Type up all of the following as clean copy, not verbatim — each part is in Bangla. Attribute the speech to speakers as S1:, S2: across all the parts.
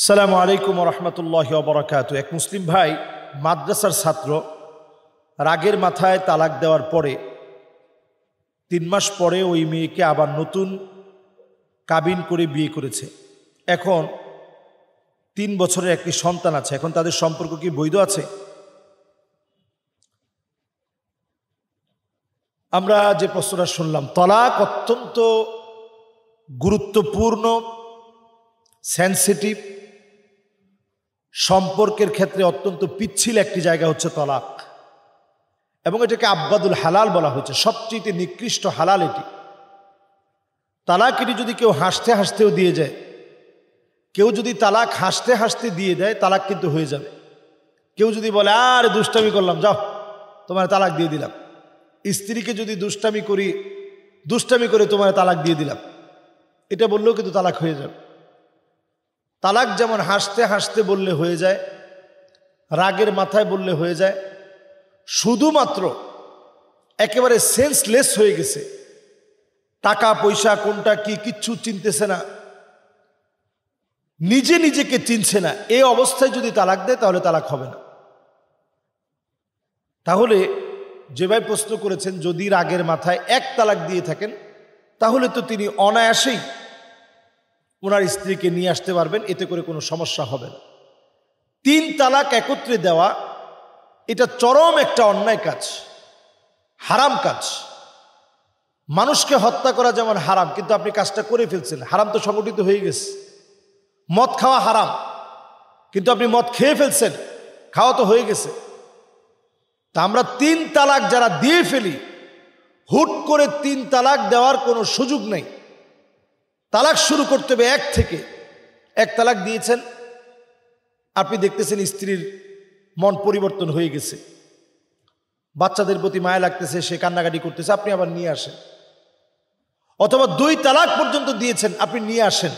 S1: আসসালামু আলাইকুম ওয়া রাহমাতুল্লাহি ওয়া বারাকাতুহু। এক মুসলিম ভাই মাদ্রাসার ছাত্র রাগের মাথায় তালাক দেওয়ার পরে ৩ মাস পরে ওই মেয়েকে আবার নতুন কাবিন করে বিয়ে করেছে। এখন ৩ বছরের একটি সন্তান আছে। এখন তাদের সম্পর্ক কি বৈধ আছে? আমরা যে প্রশ্নটা শুনলাম, তালাক অত্যন্ত গুরুত্বপূর্ণ সেন্সিটিভ সম্পর্কের ক্ষেত্রে অত্যন্ত পিচ্ছিল একটি জায়গা হচ্ছে তালাক, এবং এটাকে আব্বাদুল হালাল বলা হয়েছে, সবচেয়ে নিকৃষ্ট হালাল এটি। তালাক এটি যদি কেউ হাসতে হাসতেও দিয়ে যায়, কেউ যদি তালাক হাসতে হাসতে দিয়ে দেয়, তালাক কিন্তু হয়ে যাবে। কেউ যদি বলে আর দুষ্টামি করলাম, যাও তোমার তালাক দিয়ে দিলাম, স্ত্রীকে যদি দুষ্টামি করে তোমার তালাক দিয়ে দিলাম, এটা বললেও কিন্তু তালাক হয়ে যাবে। তালাক যেমন হাসতে হাসতে বললে হয়ে যায়, রাগের মাথায় বললে হয়ে যায়, শুধুমাত্র একেবারে সেন্সলেস হয়ে গেছে, টাকা পয়সা কোনটা কি কিচ্ছু চিনতেছে না, নিজেকে চিনছে না, এই অবস্থায় যদি তালাক দেয় তাহলে তালাক হবে না। তাহলে যে ভাই প্রশ্ন করেছেন, যদি রাগের মাথায় এক তালাক দিয়ে থাকেন তাহলে তো তিনি অনায়াসেই ওনার স্ত্রীকে নিয়ে আসতে পারবেন, এতে করে কোনো সমস্যা হবে না। 3 তালাক একত্রে দেওয়া এটা চরম একটা অন্যায় কাজ, হারাম কাজ। মানুষকে হত্যা করা যেমন হারাম, কিন্তু আপনি কাজটা করে ফেলছেন, হারাম তো সংগঠিত হয়ে গেছে। মদ খাওয়া হারাম, কিন্তু আপনি মদ খেয়ে ফেলছেন, খাওয়া তো হয়ে গেছে। তা আমরা 3 তালাক যারা দিয়ে ফেলি, হুট করে 3 তালাক দেওয়ার কোনো সুযোগ নেই। তালাক শুরু করতে হবে 1 থেকে। 1 তালাক দিয়েছেন, আপনি দেখতেছেন স্ত্রীর মন পরিবর্তন হয়ে গেছে, বাচ্চাদের প্রতি মায়া লাগতেছে, সে কান্নাকাটি করতেছে, আপনি আবার নিয়ে আসেন। অথবা 2 তালাক পর্যন্ত দিয়েছেন, আপনি নিয়ে আসেন।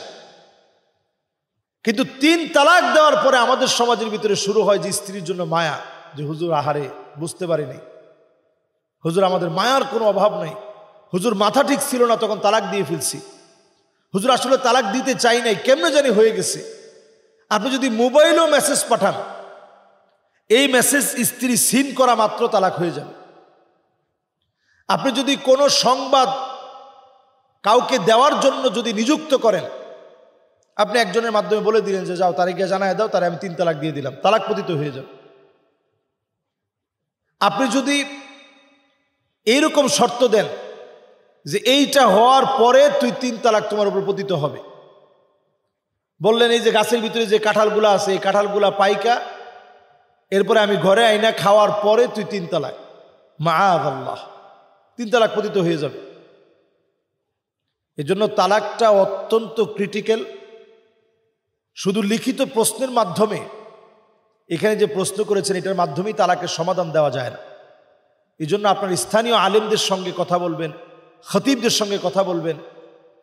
S1: কিন্তু 3 তালাক দেওয়ার পরে আমাদের সমাজের ভিতরে শুরু হয় যে স্ত্রীর জন্য মায়া, যে হুজুর আহারে বুঝতে পারিনি, হুজুর আমাদের মায়ার কোনো অভাব নাই, হুজুর মাথা ঠিক ছিল না তখন তালাক দিয়ে ফেলছি, হুজুর আসলে তালাক দিতে চাই নাই, কেমনে জানি হয়ে গেছে। আপনি যদি মোবাইলেও মেসেজ পাঠান, এই মেসেজ স্ত্রী সিন করা মাত্র তালাক হয়ে যাবে। আপনি যদি কোনো সংবাদ কাউকে দেওয়ার জন্য যদি নিযুক্ত করেন, আপনি একজনের মাধ্যমে বলে দিলেন যে যাও তারে গিয়ে জানায় দাও, তারে আমি 3 তালাক দিয়ে দিলাম, তালাক পতিত হয়ে যাবে। আপনি যদি এইরকম শর্ত দেন যে এইটা হওয়ার পরে তুই 3 তালাক তোমার উপর পতিত হবে, বললেন এই যে গাছের ভিতরে যে কাঁঠালগুলা আছে, এই কাঁঠালগুলা পাইকা এরপরে আমি ঘরে আইনা খাওয়ার পরে তুই 3 তালাক, মাআযাল্লাহ, 3 তালাক পতিত হয়ে যাবে। এজন্য তালাকটা অত্যন্ত ক্রিটিক্যাল। শুধু লিখিত প্রশ্নের মাধ্যমে, এখানে যে প্রশ্ন করেছেন এটার মাধ্যমেই তালাকের সমাধান দেওয়া যায় না। এই জন্য আপনার স্থানীয় আলেমদের সঙ্গে কথা বলবেন, খতিবদের সঙ্গে কথা বলবেন,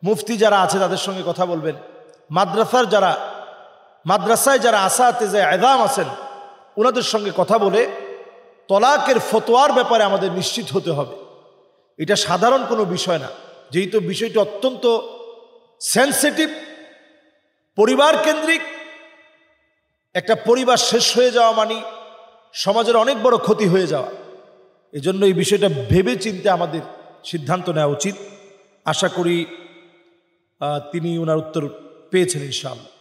S1: মুফতি যারা আছে তাদের সঙ্গে কথা বলবেন, মাদ্রাসায় যারা আসাতেজে ইযআম আছেন ওনাদের সঙ্গে কথা বলে তলাকের ফতোয়ার ব্যাপারে আমাদের নিশ্চিত হতে হবে। এটা সাধারণ কোনো বিষয় না, যেহেতু বিষয়টি অত্যন্ত সেন্সিটিভ, পরিবার কেন্দ্রিক। একটা পরিবার শেষ হয়ে যাওয়া মানে সমাজের অনেক বড় ক্ষতি হয়ে যাওয়া। এজন্য এই বিষয়টা ভেবে চিন্তে আমাদের সিদ্ধান্ত নেওয়া উচিত। আশা করি তিনি ওনার উত্তর পেয়েছেন ইনশাআল্লাহ।